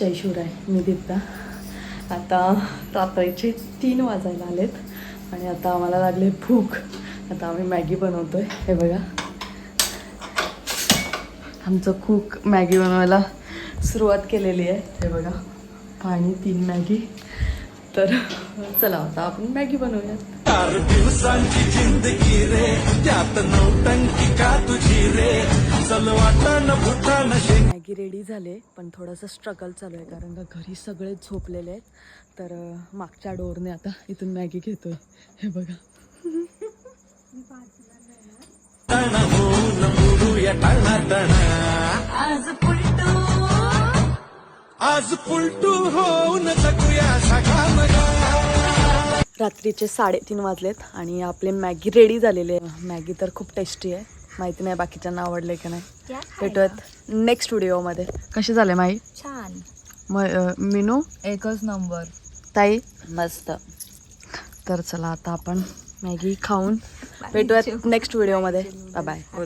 जय शिवराय. मी दीप्ता. आता रात्रीचे 3 वाजायला आलेत आणि आता आम्हाला लागले भूक. आता आम्ही मॅगी बनवतोय. हे बघा, आमचं कुक मॅगी बनवायला सुरुवात केलेली आहे. हे बघा, पाणी 3 मॅगी. तर चला आता आपण मॅगी बनवूया. 4 दिवसांची जिंदगी रे, त्यात नौटंकी का तुझी रे, चल वाटण फुटण. मॅगी रेडी झाले, पण थोडंसं स्ट्रगल चालू आहे कारण का घरी सगळे झोपलेले आहेत. तर मागच्या डोरने आता इथून मॅगी घेतोय. हे बघा, टण होऊन बुडूया टणाटण. आज पुलटू होऊन जगूया सगळा. रात्रीचे 3:30 वाजलेत आणि आपले मॅगी रेडी झालेले आहे. मॅगी तर खूप टेस्टी आहे. माहिती नाही बाकीच्यांना आवडले की नाही. भेटूयात नेक्स्ट व्हिडिओमध्ये. कसे झाले माई? छान. मिनू एकच नंबर. ताई मस्त. तर चला आता आपण मॅगी खाऊन भेटूयात नेक्स्ट व्हिडिओमध्ये. Bye bye.